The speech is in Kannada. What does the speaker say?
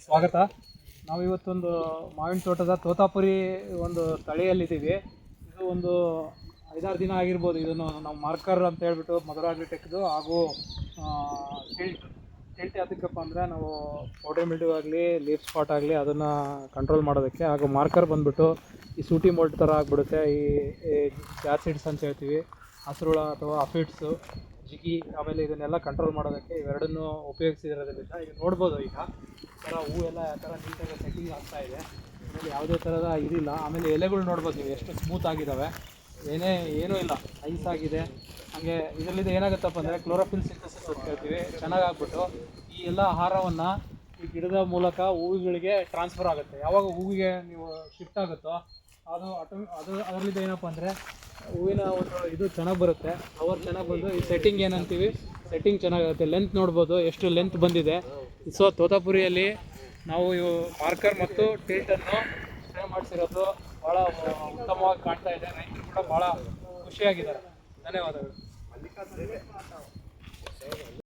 ಸ್ವಾಗತ. ನಾವು ಇವತ್ತೊಂದು ಮಾವಿನ ತೋಟದ ತೋತಾಪುರಿ ಒಂದು ತಳಿಯಲ್ಲಿದ್ದೀವಿ. ಇದು ಒಂದು 5-6 ದಿನ ಆಗಿರ್ಬೋದು. ಇದನ್ನು ನಾವು ಮಾರ್ಕರ್ ಅಂತ ಹೇಳ್ಬಿಟ್ಟು ಮಧುರ ಅಗ್ರಿಟೆಕ್ದು ಹಾಗೂ ಟಿಲ್ಟ್ ಯಾವುದಕ್ಕಪ್ಪ ಅಂದರೆ ನಾವು ಪೌಡರ್ ಮಿಲ್ಡ್ಯೂ ಆಗಲಿ ಲೀಫ್ ಸ್ಪಾಟ್ ಆಗಲಿ ಅದನ್ನು ಕಂಟ್ರೋಲ್ ಮಾಡೋದಕ್ಕೆ. ಹಾಗೂ ಮಾರ್ಕರ್ ಬಂದುಬಿಟ್ಟು ಈ ಸೂಟಿ ಮೋಲ್ಡ್ ಥರ ಆಗಿಬಿಡುತ್ತೆ. ಈ ಜಾಸಿಡ್ಸ್ ಅಂತ ಹೇಳ್ತೀವಿ, ಹಸಿರುಳ ಅಥವಾ ಅಫಿಡ್ಸು, ಜಿಗಿ, ಆಮೇಲೆ ಇದನ್ನೆಲ್ಲ ಕಂಟ್ರೋಲ್ ಮಾಡೋದಕ್ಕೆ ಇವೆರಡನ್ನೂ ಉಪಯೋಗಿಸಿರೋದ್ರಿಂದ ಈಗ ನೋಡ್ಬೋದು. ಈಗ ಥರ ಹೂವೆಲ್ಲ ಯಾವ ಥರ ನೀಟಾಗಿ ಸೆಟ್ಟಿಂಗ್ ಆಗ್ತಾಯಿದೆ. ಆಮೇಲೆ ಯಾವುದೇ ಥರದ ಇದಿಲ್ಲ. ಆಮೇಲೆ ಎಲೆಗಳು ನೋಡ್ಬೋದು ನೀವು ಎಷ್ಟು ಸ್ಮೂತ್ ಆಗಿದ್ದಾವೆ, ಏನೂ ಇಲ್ಲ, ನೈಸ್ ಆಗಿದೆ. ಹಾಗೆ ಇದರಲ್ಲಿಂದ ಏನಾಗುತ್ತಪ್ಪ ಅಂದರೆ ಕ್ಲೋರೋಫಿಲ್ ಸಿಂಥಸಿಸ್ ಅಂತ ಹೇಳ್ತೀವಿ, ಚೆನ್ನಾಗಾಗ್ಬಿಟ್ಟು ಈ ಎಲ್ಲ ಆಹಾರವನ್ನು ಈ ಗಿಡದ ಮೂಲಕ ಹೂವುಗಳಿಗೆ ಟ್ರಾನ್ಸ್ಫರ್ ಆಗುತ್ತೆ. ಯಾವಾಗ ಹೂವಿಗೆ ನೀವು ಶಿಫ್ಟ್ ಆಗುತ್ತೋ ಅದರಲ್ಲಿಂದ ಏನಪ್ಪ ಅಂದರೆ ಹೂವಿನ ಒಂದು ಇದು ಚೆನ್ನಾಗಿ ಬರುತ್ತೆ, ಫ್ಲವರ್ ಚೆನ್ನಾಗಿ ಬಂದು ಈ ಸೆಟ್ಟಿಂಗ್ ಏನಂತೀವಿ, ಸೆಟ್ಟಿಂಗ್ ಚೆನ್ನಾಗಾಗುತ್ತೆ. ಲೆಂತ್ ನೋಡ್ಬೋದು ಎಷ್ಟು ಲೆಂತ್ ಬಂದಿದೆ. ಸೊ ತೋತಾಪುರಿಯಲ್ಲಿ ನಾವು ಇವು ಮಾರ್ಕರ್ ಮತ್ತು ಟಿಲ್ಟನ್ನು ಸ್ಪ್ರೇ ಮಾಡಿಸಿರೋದು ಭಾಳ ಉತ್ತಮವಾಗಿ ಕಾಣ್ತಾ ಇದೆ. ರೈತರು ಕೂಡ ಭಾಳ ಖುಷಿಯಾಗಿದ್ದಾರೆ. ಧನ್ಯವಾದಗಳು.